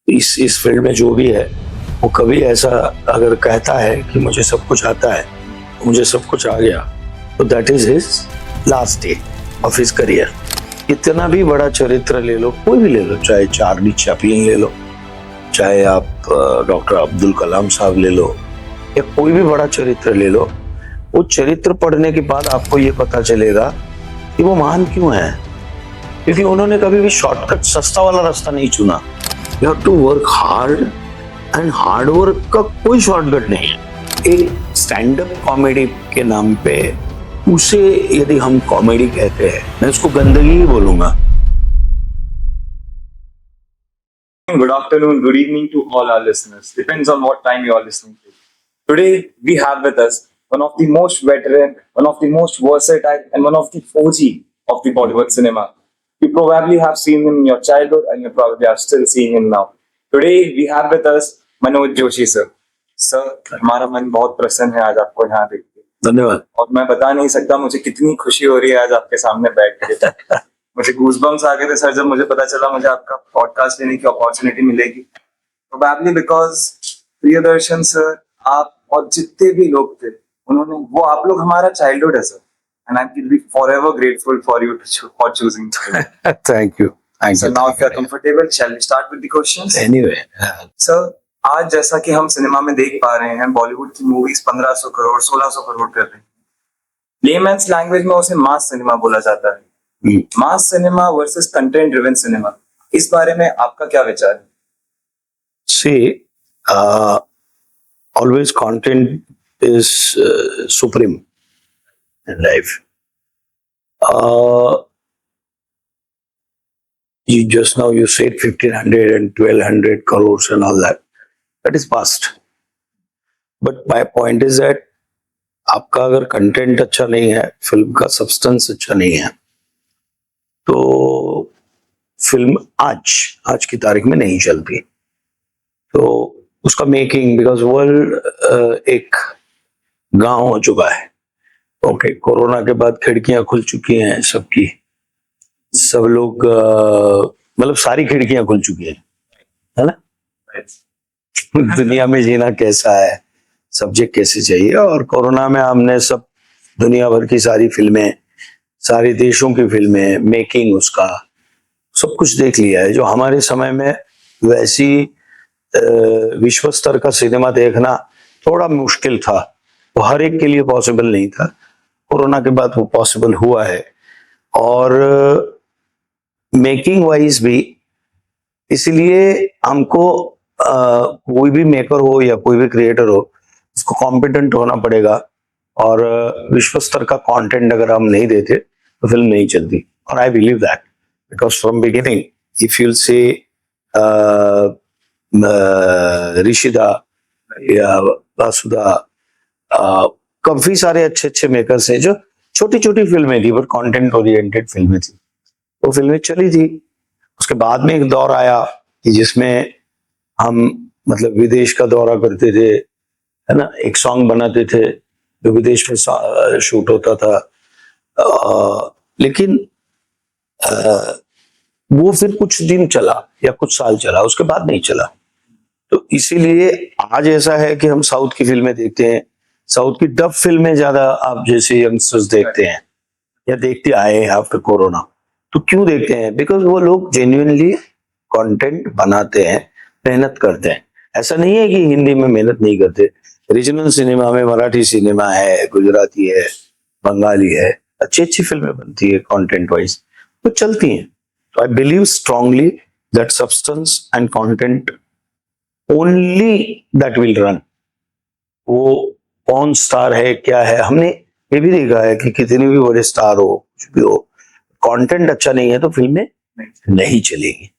इस फील्ड में जो भी है वो कभी ऐसा अगर कहता है कि मुझे सब कुछ आता है, मुझे सब कुछ आ गया, तो that is his last day of his career. इतना भी बड़ा चरित्र ले लो, कोई भी ले लो, चाहे चार्ली चैपलिन ले लो, चाहे आप डॉक्टर अब्दुल कलाम साहब ले लो, या कोई भी बड़ा चरित्र ले लो, वो चरित्र पढ़ने के बाद आपको ये पता चलेगा कि वो महान क्यों है। क्योंकि उन्होंने कभी भी शॉर्टकट सस्ता वाला रास्ता नहीं चुना। You have to work hard, and hard work का कोई शॉर्टकट नहीं है। एक स्टैंड अप कॉमेडी के नाम पे उसे यदि हम कॉमेडी कहते हैं, मैं उसको गंदगी ही बोलूंगा। Good afternoon, good evening to all our listeners. Depends on what time you are listening to. Today, we have with us one of the most veteran, one of the most versatile, and one of the OG of the Bollywood cinema. You probably have seen him in your childhood, and you probably are still seeing him now. Today, we have with us Manoj Joshi, sir. Sir, हमारा मन बहुत प्रसन्न है आज आपको यहाँ देख के। धन्यवाद। और मैं बता नहीं सकता मुझे कितनी खुशी हो रही है आज आपके सामने बैठ के। मुझे गूज़बम्स आ गए थे सर जब मुझे पता चला मुझे आपका पॉडकास्ट लेने की अपॉर्चुनिटी मिलेगी। प्रोबेबली बिकॉज प्रियदर्शन सर, आप और जितने भी लोग थे, उन्होंने वो आप लोग हमारा चाइल्डहुड है sir, and I will be forever grateful for you for choosing. Thank you. So now if you are comfortable, shall we start with the questions? Anyway, sir, आज जैसा कि हम सिनेमा में देख पा रहे हैं, बॉलीवुड की मूवीज 1500 करोड़ 1600 करोड़ कर रही है। लेमैन्स लैंग्वेज में उसे मास सिनेमा बोला जाता है। Mass cinema versus content driven cinema, इस बारे में आपका क्या विचार है? See, always content is supreme in life. You said 1500 and 1200 crores and all that. That is past. But my point is that आपका अगर कंटेंट अच्छा नहीं है, फिल्म का सब्सटेंस अच्छा नहीं है, तो फिल्म आज की तारीख में नहीं चलती। तो उसका मेकिंग, बिकॉज वर्ल्ड एक गांव हो चुका है। ओके, कोरोना के बाद खिड़कियां खुल चुकी हैं सबकी, सब लोग मतलब सारी खिड़कियां खुल चुकी है ना। दुनिया में जीना कैसा है, सब्जेक्ट कैसे चाहिए, और कोरोना में हमने सब दुनिया भर की सारी फिल्में, सारे देशों की फिल्में, मेकिंग उसका सब कुछ देख लिया है। जो हमारे समय में वैसी विश्व स्तर का सिनेमा देखना थोड़ा मुश्किल था, वो हर एक के लिए पॉसिबल नहीं था। कोरोना के बाद वो पॉसिबल हुआ है। और मेकिंग वाइज भी इसलिए हमको कोई भी मेकर हो या कोई भी क्रिएटर हो, उसको कॉम्पिटेंट होना पड़ेगा। और विश्व स्तर का कंटेंट अगर हम नहीं देते तो फिल्म नहीं चलती। और I believe that because from beginning if you से ऋषिदा या वासुदा, काफी सारे अच्छे अच्छे मेकर्स हैं जो छोटी छोटी फिल्में थी, बट कंटेंट ओरिएंटेड फिल्में थी, वो फिल्में चली थी। उसके बाद में एक दौर आया कि जिसमें हम मतलब विदेश का दौरा करते थे, है ना, एक सॉन्ग बनाते थे जो विदेश में शूट होता था। लेकिन वो फिर कुछ दिन चला या कुछ साल चला, उसके बाद नहीं चला। तो इसीलिए आज ऐसा है कि हम साउथ की फिल्में देखते हैं, साउथ की डब फिल्में ज्यादा आप जैसे यंगस्टर्स देखते हैं या देखते आए हैं आफ्टर कोरोना। तो क्यों देखते हैं? बिकॉज वो लोग जेन्युइनली कंटेंट बनाते हैं, मेहनत करते हैं। ऐसा नहीं है कि हिंदी में मेहनत नहीं करते। रीजनल सिनेमा में मराठी सिनेमा है, गुजराती है, बंगाली है, अच्छी अच्छी फिल्में बनती है कंटेंट वाइज, तो चलती हैं। तो I believe strongly that substance and content only that will run. वो कौन स्टार है, क्या है, हमने ये भी देखा है कि कितने भी बड़े स्टार हो, कुछ भी हो, कंटेंट अच्छा नहीं है तो फिल्में नहीं चलेगी।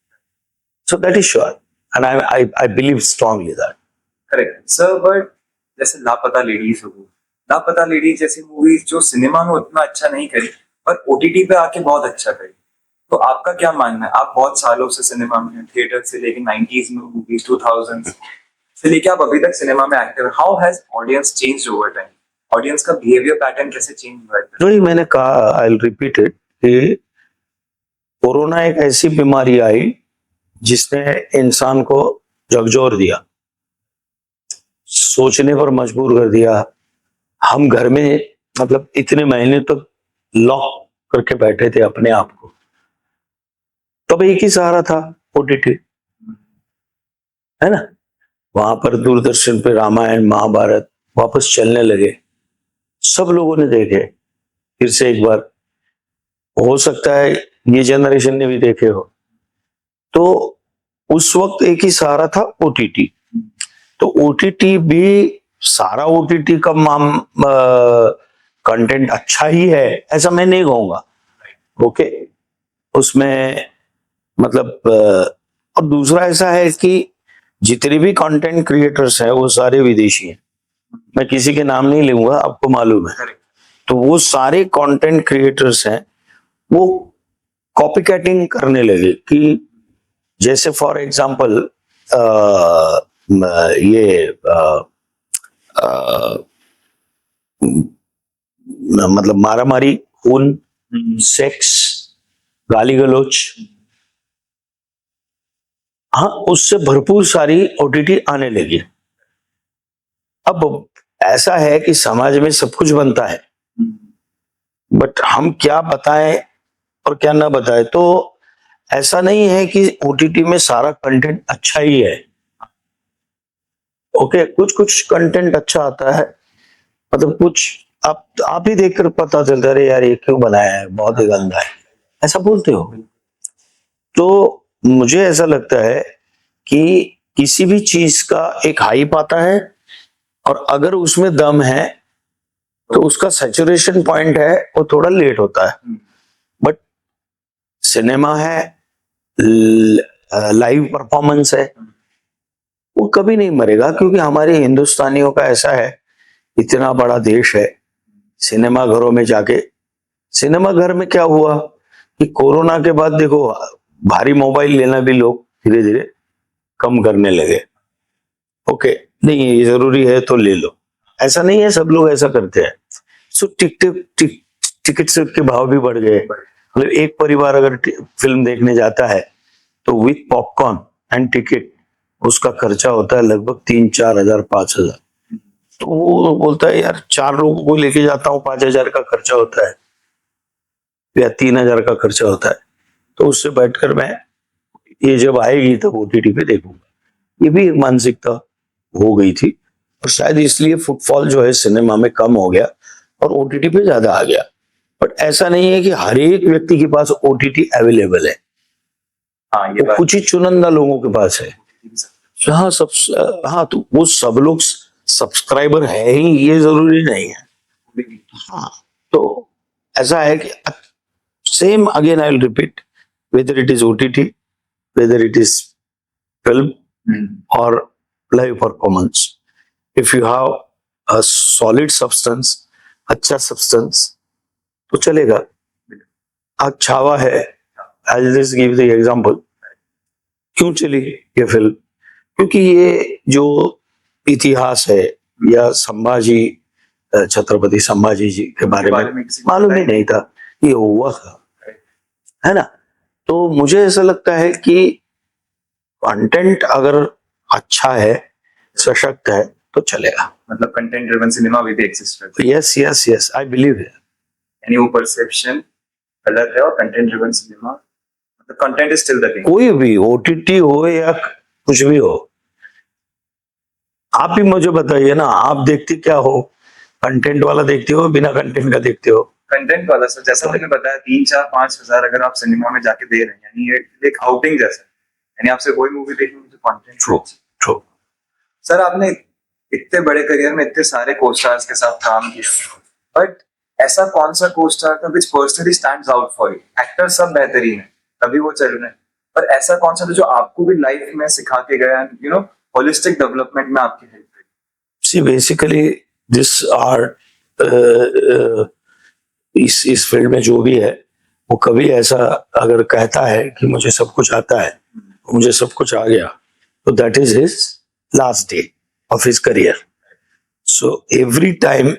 So that is sure and I believe strongly that. Correct sir, but जैसे लापता लेडीज हो, लापता लेडीज जैसी मूवीज जो सिनेमा में उतना अच्छा नहीं करी पर ओटीटी पे आके बहुत अच्छा करी, तो आपका क्या मानना है? आप बहुत सालों से सिनेमा में, थिएटर से लेके 90s में मूवीज, 2000s से लेके आप अभी तक सिनेमा में active, how has audience changed over time? Audience का बिहेवियर पैटर्न कैसे चेंज हुआ है? नहीं, मैंने कहा, आई विल रिपीट इट, कि कोरोना एक ऐसी बीमारी आई जिसने इंसान को झकझोर दिया, सोचने पर मजबूर कर दिया। हम घर में मतलब इतने महीने तक लॉक करके बैठे थे अपने आप को, तब एक ही सहारा था, ओटीटी, है ना। वहां पर दूरदर्शन पे रामायण महाभारत वापस चलने लगे, सब लोगों ने देखे फिर से एक बार। हो सकता है ये जनरेशन ने भी देखे हो। तो उस वक्त एक ही सहारा था, ओटीटी। तो ओटीटी भी, सारा ओटीटी का कंटेंट अच्छा ही है ऐसा मैं नहीं कहूंगा, ओके। उसमें मतलब और दूसरा ऐसा है कि जितने भी कंटेंट क्रिएटर्स हैं वो सारे विदेशी हैं। मैं किसी के नाम नहीं लूंगा, आपको मालूम है। तो वो सारे कंटेंट क्रिएटर्स हैं, वो कॉपी कैटिंग करने लगे कि जैसे फॉर एग्जांपल ये मतलब मारामारी, खून, सेक्स, गाली गलौज, हाँ, उससे भरपूर सारी ओटीटी आने लगी। अब ऐसा है कि समाज में सब कुछ बनता है, बट हम क्या बताएं और क्या ना बताएं। तो ऐसा नहीं है कि ओटीटी में सारा कंटेंट अच्छा ही है, ओके। कुछ कुछ कंटेंट अच्छा आता है, मतलब कुछ आप ही देखकर पता चलता है, अरे यार ये क्यों बनाया है, बहुत ही गंदा है, ऐसा बोलते हो। तो मुझे ऐसा लगता है कि किसी भी चीज का एक हाइप आता है, और अगर उसमें दम है तो उसका सैचुरेशन पॉइंट है वो थोड़ा लेट होता है। बट सिनेमा है, लाइव परफॉर्मेंस है, वो कभी नहीं मरेगा, क्योंकि हमारे हिंदुस्तानियों का ऐसा है, इतना बड़ा देश है। सिनेमा घरों में जाके, सिनेमा घर में क्या हुआ कि कोरोना के बाद देखो भारी मोबाइल लेना भी लोग धीरे धीरे कम करने लगे, ओके। नहीं ये जरूरी है तो ले लो, ऐसा नहीं है, सब लोग ऐसा करते हैं। सो टिकट के भाव भी बढ़ गए। मतलब एक परिवार अगर फिल्म देखने जाता है तो विथ पॉपकॉर्न एंड टिकट उसका खर्चा होता है लगभग 3-4 हजार 5,000। तो वो बोलता है यार 4 लोगों को लेके जाता हूँ, 5,000 का खर्चा होता है या 3,000 का खर्चा होता है, तो उससे बैठकर मैं ये जब आएगी तब ओटीटी पे देखूंगा। ये भी एक मानसिकता हो गई थी, और शायद इसलिए फुटफॉल जो है सिनेमा में कम हो गया और ओटीटी पे ज्यादा आ गया। बट ऐसा नहीं है कि हर एक व्यक्ति के पास ओटीटी अवेलेबल है, हाँ ये वो कुछ ही चुनिंदा लोगों के पास है। हाँ सब, हाँ, तो वो सब लोग सब्सक्राइबर है ही ये जरूरी नहीं है। हाँ, तो ऐसा है कि same again I will repeat, whether it is OTT, whether it is film और live performance, if you have a solid substance, अच्छा सब्सटेंस, तो चलेगा। आज छावा है, I just give the example, क्यों चली ये फिल्म? क्योंकि ये जो इतिहास है, या संभाजी, छत्रपति संभाजी जी के बारे में मालूम ही नहीं था, ये हुआ था, है ना। तो मुझे ऐसा लगता है कि कंटेंट अगर अच्छा है, सशक्त है, तो चलेगा। मतलब कंटेंट ड्रिवन सिनेमा भी एग्जिस्ट करता है। Yes yes yes, I believe है। यानी वो परसेप्शन गलत है, और कंटेंट ड्रिवन सिनेमा मतलब content is still the king. कोई भी ओटीटी हो या कुछ भी हो, आप ही मुझे बताइए ना, आप देखते क्या हो? कंटेंट वाला देखते हो, बिना कंटेंट का देखते हो? कंटेंट वाला सर, जैसा मैंने बताया 3-4-5 हजार अगर आप सिनेमा में जाके दे रहे हैं, यानी ये एक आउटिंग जैसा है। यानी आपसे कोई मूवी देखनी है तो कंटेंट। True true. सर आपने इतने बड़े करियर में इतने सारे को स्टार्स के साथ काम किया, बट ऐसा कौन सा को स्टार था which personally stands out for you? Actor सब बेहतरीन है, तभी वो चल रहे हैं, पर ऐसा कौन सा था जो आपको भी लाइफ में सिखा के गया, यू नो, होलिस्टिक डेवलपमेंट में आपकी हेल्प करी? सी बेसिकली दिस आर्ट, इस फील्ड में जो भी है, वो कभी ऐसा अगर कहता है कि मुझे सब कुछ आता है, मुझे सब कुछ आ गया, तो that is his last day of his career. So every time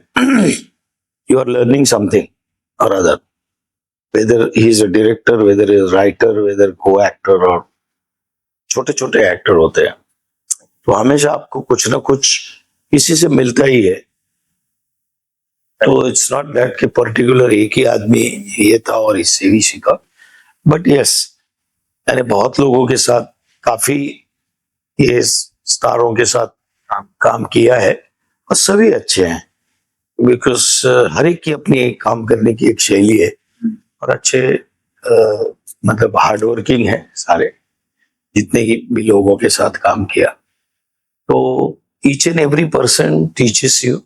you are learning something or other, whether he is a director, whether he is a writer, whether co-actor or छोटे छोटे एक्टर होते हैं, तो हमेशा आपको कुछ ना कुछ किसी से मिलता ही है। तो इट्स नॉट दैट कि पर्टिकुलर एक ही आदमी ये था और इससे भी सीखा, बट यस, मैंने बहुत लोगों के साथ, काफी ये स्टारों के साथ काम किया है और सभी अच्छे हैं, बिकॉज हर एक की अपनी एक काम करने की एक शैली है और अच्छे मतलब हार्ड वर्किंग है सारे, जितने भी लोगों के साथ काम किया। तो each and every person teaches you,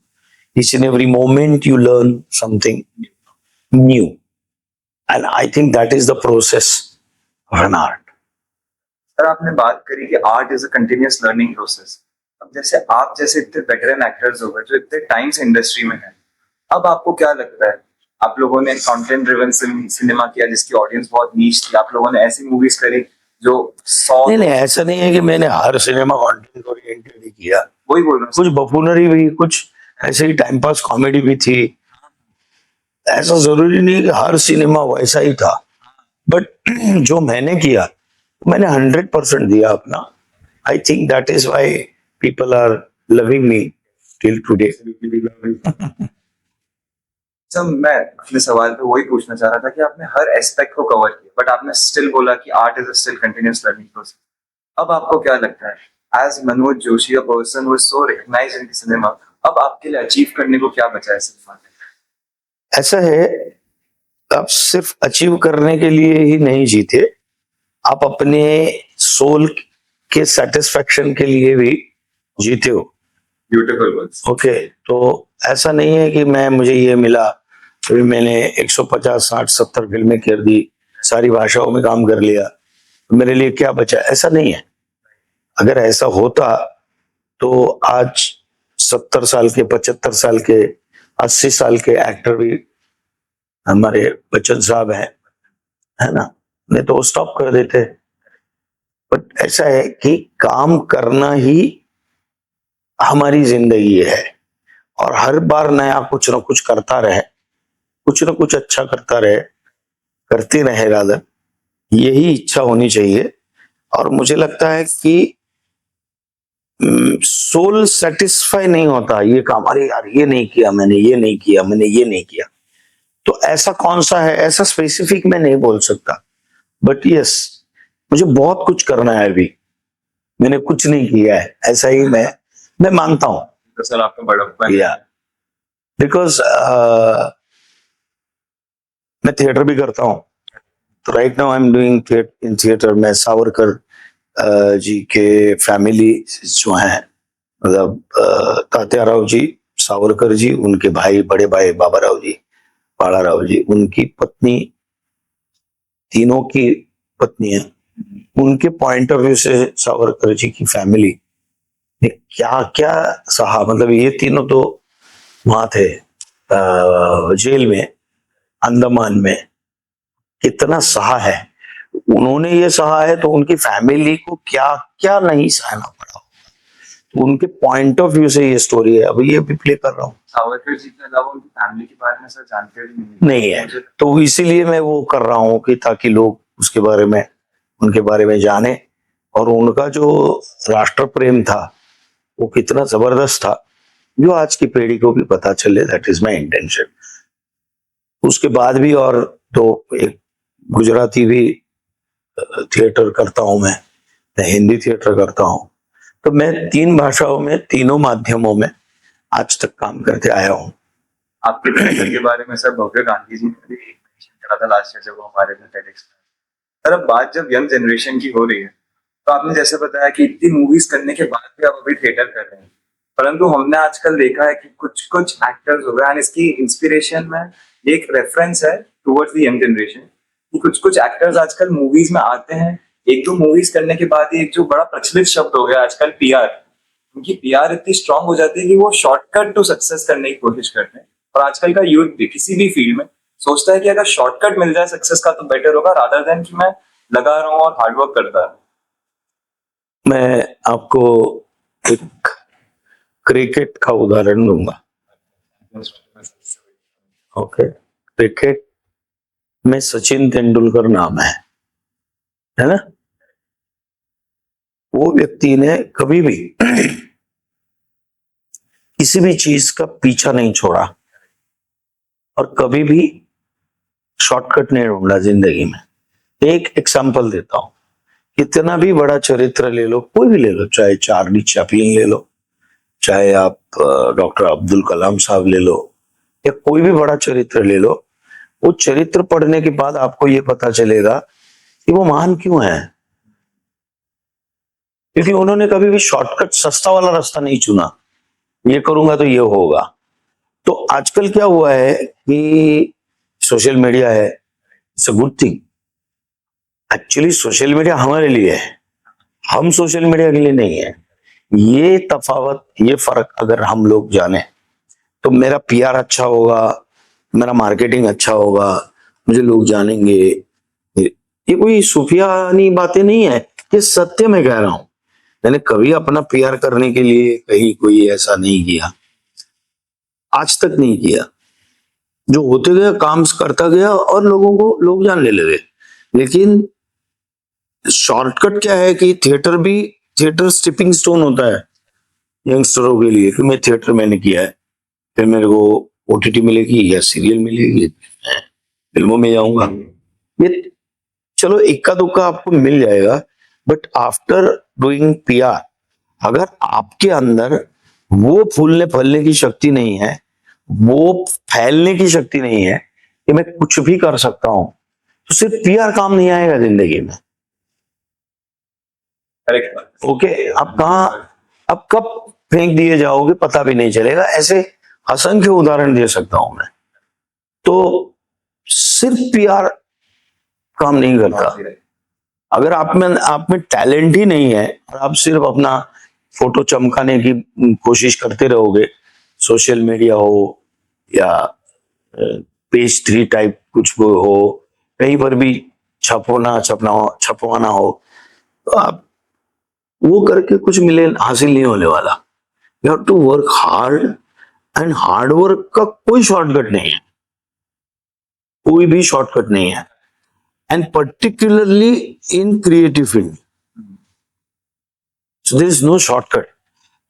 each and every moment you learn something new, and I think that is the process of an art. Sir आपने बात करी कि art is a continuous learning process. अब जैसे आप जैसे इतने veteran actors हो गए जो इतने टाइम से इंडस्ट्री में हैं, अब आपको क्या लगता है, आप लोगों ने कंटेंट ड्रिवन सिनेमा किया जिसकी ऑडियंस बहुत नीच थी, आप लोगों ने ऐसी मूवीज करी जो 100 नहीं नहीं, ऐसा नहीं है कि मैंने हर सिनेमा कंटेंट ओरिएंटेड ही किया, वही बोल रहा हूँ कुछ बफूनरी भी, कुछ ऐसे ही टाइम पास कॉमेडी भी थी। ऐसा जरूरी नहीं कि हर सिनेमा वैसा ही था, बट जो मैंने किया मैंने 100% दिया अपना। I think that is why people are loving me till today. Sir मैं अपने सवाल पे वही पूछना चाह रहा था कि आपने हर एस्पेक्ट को कवर किया बट आपने स्टिल बोला कि art is still continuous learning process. अब आपको क्या लगता है as Manoj Joshi, a person who is so recognised in the cinema, अब आपके लिए अचीव करने को क्या बचा है सिनेमा में? ऐसा है, आप सिर्फ अचीव करने के लिए ही नहीं जीते, आप अपने सोल के सेटिस्फेक्शन के लिए भी जीते हो। Beautiful words. ओके, तो ऐसा नहीं है कि मुझे ये मिला फिर मैंने 150 60 70 फिल्में कर दी, सारी भाषाओं में काम कर लिया, तो मेरे लिए क्या बचा, ऐसा नहीं है। अगर ऐसा होता तो आज 70 साल के, 75 साल के, 80 साल के एक्टर भी हमारे बच्चन साहब हैं, है ना, नहीं तो वो स्टॉप कर देते। बट ऐसा है कि काम करना ही हमारी जिंदगी है और हर बार नया कुछ ना कुछ करता रहे, कुछ ना कुछ अच्छा करता रहे, करते रहे रादर, यही इच्छा होनी चाहिए। और मुझे लगता है कि सोल सेटिस्फाई नहीं होता ये काम, अरे यार ये नहीं किया मैंने, ये नहीं किया मैंने, ये नहीं किया। तो ऐसा कौन सा है, ऐसा स्पेसिफिक मैं नहीं बोल सकता, बट यस, मुझे बहुत कुछ करना है अभी, मैंने कुछ नहीं किया है, ऐसा ही मैं मानता हूँ। तो सर आपका बड़ा या बिकॉज मैं थिएटर भी करता हूँ, तो right now I am doing in theatre. मैं सावरकर जी के फैमिली जो हैं, मतलब तात्याराव जी सावरकर जी, उनके भाई, बड़े भाई बाबा राव जी, बाला राव जी, उनकी पत्नी, तीनों की पत्नी है, उनके पॉइंट ऑफ व्यू से सावरकर जी की फैमिली ने क्या क्या सहा। मतलब ये तीनों तो वहां थे जेल में, अंडमान में, कितना सहा है उन्होंने, ये सहा है तो उनकी फैमिली को क्या क्या नहीं सहना पड़ा। तो उनके पॉइंट ऑफ व्यू से ये स्टोरी है, अभी ये भी प्ले कर रहा हूँ। सावरकर जी के अलावा उनकी फैमिली के बारे में सर जानकारी नहीं है, तो इसीलिए मैं वो कर रहा हूँ कि ताकि लोग उसके बारे में, उनके बारे में जाने, और उनका जो राष्ट्र प्रेम था वो कितना जबरदस्त था, जो आज की पीढ़ी को भी पता चले। That is my intention. उसके बाद भी और तो एक गुजराती भी थिएटर करता हूं मैं हिंदी थिएटर करता हूं, तो मैं 3 भाषाओं में, तीनों माध्यमों में आज तक काम करते आया हूं। आपके थिएटर के बारे में सर भव्य गांधी जी ने भी मेंशन करा था लास्ट ईयर जब वो हमारे में TEDx में। सर अब बात जब यंग जनरेशन की हो रही है, तो आपने जैसे बताया कि इतनी मूवीज करने के बाद भी आप अभी थिएटर कर रहे हैं, परंतु हमने आजकल देखा है कि कुछ कुछ एक्टर्स हो गए, एंड इसकी इंस्पिरेशन में एक रेफरेंस है टुवर्ड्स द यंग जनरेशन कि कुछ कुछ एक्टर्स आजकल मूवीज में आते हैं, एक दो मूवीज करने के बाद ही एक जो बड़ा प्रचलित शब्द हो गया आजकल पीआर, उनकी पीआर इतनी स्ट्रांग हो जाती है कि वो शॉर्टकट टू सक्सेस करने की कोशिश करते हैं। और आजकल का यूथ भी किसी भी फील्ड में सोचता है कि अगर शॉर्टकट मिल जाए सक्सेस का तो बेटर होगा, रादर देन कि मैं लगा रहा हूँ और हार्डवर्क करता है। मैं आपको एक क्रिकेट का उदाहरण दूंगा। ओके, क्रिकेट में सचिन तेंदुलकर नाम है ना, वो व्यक्ति ने कभी भी किसी भी चीज का पीछा नहीं छोड़ा और कभी भी शॉर्टकट नहीं ढूंढा जिंदगी में। एक एग्जांपल देता हूं, कितना भी बड़ा चरित्र ले लो, कोई भी ले लो, चाहे चार्ली चैपलिन ले लो, चाहे आप डॉक्टर अब्दुल कलाम साहब ले लो, या कोई भी बड़ा चरित्र ले लो, वो चरित्र पढ़ने के बाद आपको ये पता चलेगा कि वो महान क्यों है। क्योंकि उन्होंने कभी भी शॉर्टकट सस्ता वाला रास्ता नहीं चुना, ये करूंगा तो ये होगा। तो आजकल क्या हुआ है कि सोशल मीडिया है, it's a good thing. Actually social media हमारे लिए है, हम सोशल मीडिया के लिए नहीं है। ये तफावत, ये फर्क अगर हम लोग जाने तो मेरा पीआर अच्छा होगा, मेरा मार्केटिंग अच्छा होगा, मुझे लोग जानेंगे। ये कोई सूफियानी बातें नहीं है, ये सत्य में कह रहा हूं। मैंने कभी अपना पीआर करने के लिए कहीं कोई ऐसा नहीं किया, आज तक नहीं किया। जो होते गया काम करता गया और लोगों को लोग जानने लगे। लेकिन शॉर्टकट क्या है कि थिएटर स्टेपिंग स्टोन होता है यंगस्टरों के लिए कि मैं थिएटर मैंने किया है, फिर मेरे को ओटीटी मिलेगी या सीरियल मिलेगी, मैं फिल्मों में जाऊंगा। ये चलो इक्का दुक्का आपको मिल जाएगा, बट आफ्टर डूइंग पीआर अगर आपके अंदर वो फूलने फलने की शक्ति नहीं है, वो फैलने की शक्ति नहीं है कि मैं कुछ भी कर सकता हूं, तो सिर्फ पीआर काम नहीं आएगा जिंदगी में। करेक्ट। ओके, आप कब फेंक दिए जाओगे पता भी नहीं चलेगा। ऐसे असंख्य उदाहरण दे सकता हूं मैं। तो सिर्फ पीआर काम नहीं करता। अगर आप में टैलेंट ही नहीं है और आप सिर्फ अपना फोटो चमकाने की कोशिश करते रहोगे, सोशल मीडिया हो या पेज 3 टाइप कुछ हो, कहीं पर भी छपवाना हो, तो आप वो करके कुछ हासिल नहीं होने वाला। You have to work hard, and hard work का कोई शॉर्टकट नहीं है, कोई भी शॉर्टकट नहीं है, and particularly in creative field, so there is no shortcut.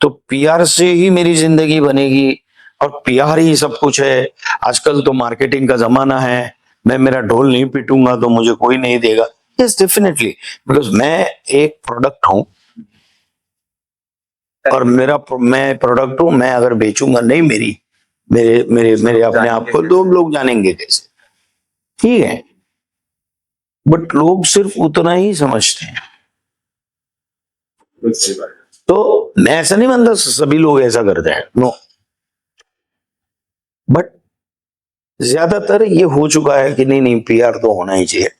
तो पीआर से ही मेरी जिंदगी बनेगी और पीआर ही सब कुछ है। आजकल तो मार्केटिंग का जमाना है, मैं मेरा ढोल नहीं पीटूंगा तो मुझे कोई नहीं देगा। यस डेफिनेटली, बिकॉज मैं एक प्रोडक्ट हूं और मैं प्रोडक्ट हूं। मैं अगर बेचूंगा नहीं मेरे अपने आप को, तो लोग जानेंगे कैसे? ठीक है, बट लोग सिर्फ उतना ही समझते हैं। तो मैं ऐसा नहीं मानता सभी लोग ऐसा करते हैं, नो, बट ज्यादातर ये हो चुका है कि नहीं पीआर तो होना ही चाहिए।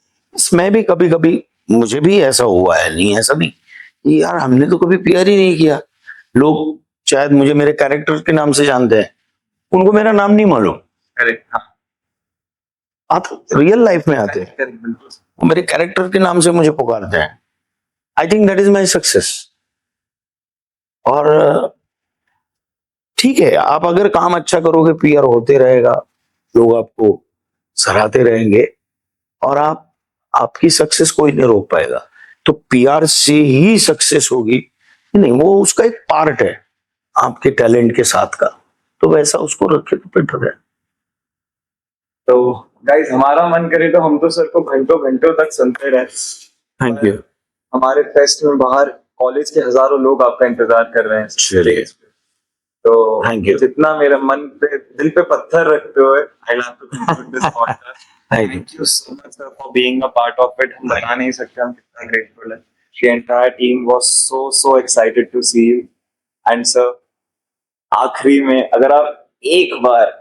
मैं भी कभी कभी, मुझे भी ऐसा हुआ है, नहीं ऐसा नहीं कि यार हमने तो कभी पीआर ही नहीं किया। लोग शायद मुझे मेरे कैरेक्टर के नाम से जानते हैं, उनको मेरा नाम नहीं मालूम। रियल लाइफ में आते हैं, वो मेरे कैरेक्टर के नाम से मुझे पुकारते हैं। आई think that is my success. और ठीक है, आप अगर काम अच्छा करोगे पीआर होते रहेगा, लोग आपको सराहते रहेंगे और आपकी सक्सेस कोई नहीं रोक पाएगा। तो पीआर से ही सक्सेस होगी नहीं, वो उसका एक पार्ट है आपके टैलेंट के साथ का, तो वैसा उसको रखे तो बेटर है। तो गाइस, हमारा मन करे तो हम तो सर को घंटों घंटों तक सुनते रहे। Thank you. हमारे फेस्ट में बाहर कॉलेज के हजारों लोग आपका इंतजार कर रहे हैं। चलिए, तो थैंक यू। जितना मेरे मन पे, दिल पे पत्थर रखते हुए, I love to conclude this podcast. Thank you so much sir for being a part of it. हम बता नहीं सकते हम कितना ग्रेटफुल है। The entire team was so excited to see you. And sir, आखिरी में अगर आप एक बार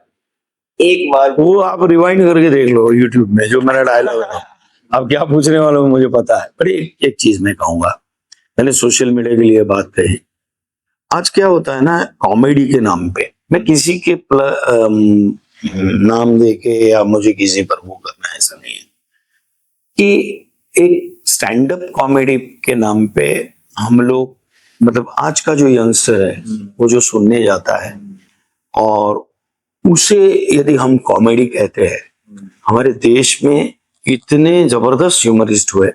वो आप रिवाइंड करके देख लो YouTube में, जो मेरा डायलॉग है। आप क्या पूछने वाले हो मुझे पता है, पर एक चीज मैं कहूंगा, मैंने सोशल मीडिया के लिए बात कही। आज क्या होता है ना, कॉमेडी के नाम पे मैं किसी के नाम दे के या मुझे किसी पर वो करना, ऐसा नहीं है कि एक स्टैंड अप कॉमेडी के नाम पे हम लोग, मतलब आज का जो यंगस्टर है वो जो सुनने जाता है और उसे यदि हम कॉमेडी कहते हैं, हमारे देश में इतने जबरदस्त ह्यूमरिस्ट हुए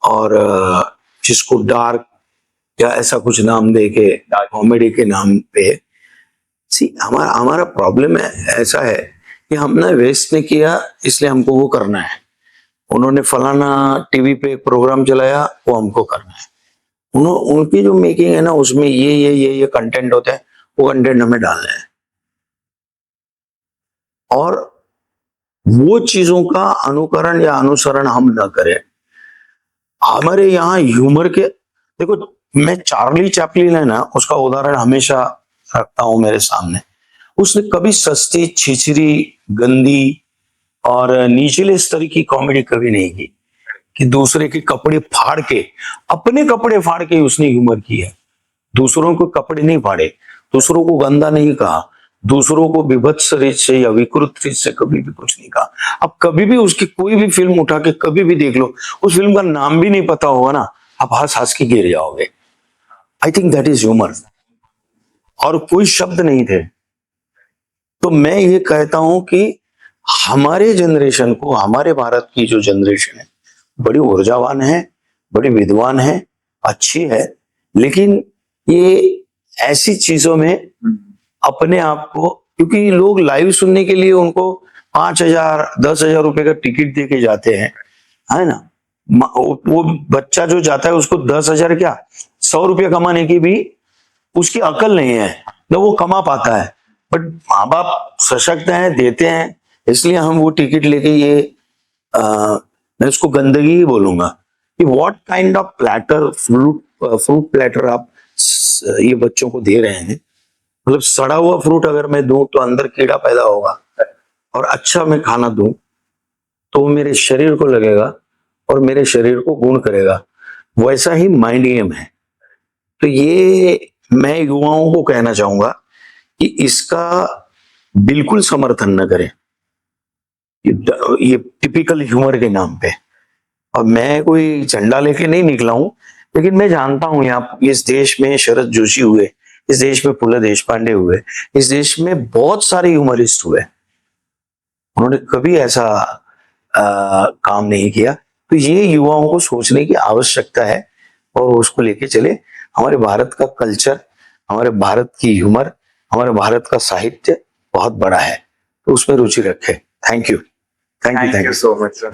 और जिसको डार्क या ऐसा कुछ नाम दे के कॉमेडी के नाम पे। सी हमारा प्रॉब्लम है ऐसा है कि हमने वेस्ट ने किया इसलिए हमको वो करना है। उन्होंने फलाना टीवी पे एक प्रोग्राम चलाया, वो हमको करना है। उनकी जो मेकिंग है ना, उसमें ये कंटेंट होता है, वो कंटेंट हमें डालना है। और वो चीजों का अनुकरण या अनुसरण हम न करें। हमारे यहाँ ह्यूमर के, देखो मैं चार्ली चैपलिन है ना, उसका उदाहरण हमेशा रखता हूं मेरे सामने। उसने कभी सस्ती, छिछरी, गंदी और नीचले स्तर की कॉमेडी कभी नहीं की कि दूसरे के कपड़े फाड़ के, अपने कपड़े फाड़ के उसने ह्यूमर की है। दूसरों को कपड़े नहीं फाड़े, दूसरों को गंदा नहीं कहा, दूसरों को विभत्स रीत से या विकृत रीत से कभी भी कुछ नहीं कहा। अब कभी भी उसकी कोई भी फिल्म उठा के कभी भी देख लो, उस फिल्म का नाम भी नहीं पता होगा ना, आप हंस हंस के गिर जाओगे। आई थिंक दैट इज ह्यूमर। और कोई शब्द नहीं थे। तो मैं ये कहता हूं कि हमारे जनरेशन को, हमारे भारत की जो जनरेशन है, बड़ी ऊर्जावान है, बड़ी विद्वान है, अच्छी है, लेकिन ये ऐसी चीजों में अपने आप को, क्योंकि लोग लाइव सुनने के लिए उनको 5,000 10,000 रुपए का टिकट दे के जाते हैं, है ना। वो बच्चा जो जाता है उसको 10,000 क्या 100 रुपये कमाने की भी उसकी अकल नहीं है, न वो कमा पाता है। बट माँ बाप सशक्त हैं, देते हैं, इसलिए हम वो टिकट लेके ये मैं इसको गंदगी ही बोलूंगा कि what kind of platter, fruit platter आप ये बच्चों को दे रहे हैं। मतलब सड़ा हुआ फ्रूट अगर मैं दूं तो अंदर कीड़ा पैदा होगा, और अच्छा मैं खाना दूं तो मेरे शरीर को लगेगा और मेरे शरीर को गुण करेगा। वैसा ही माइंड गेम है। तो ये मैं युवाओं को कहना चाहूंगा कि इसका बिल्कुल समर्थन न करें, ये टिपिकल ह्यूमर के नाम पे। और मैं कोई झंडा लेके नहीं निकला हूं, लेकिन मैं जानता हूं यहाँ इस देश में शरद जोशी हुए, इस देश में फुल्ल देशपांडे हुए, इस देश में बहुत सारे ह्यूमरिस्ट हुए, उन्होंने कभी ऐसा काम नहीं किया। तो ये युवाओं को सोचने की आवश्यकता है और उसको लेके चले। हमारे भारत का कल्चर, हमारे भारत की ह्यूमर, हमारे भारत का साहित्य बहुत बड़ा है, तो उसमें रुचि रखें। Thank you, thank you, Thank you so much, sir.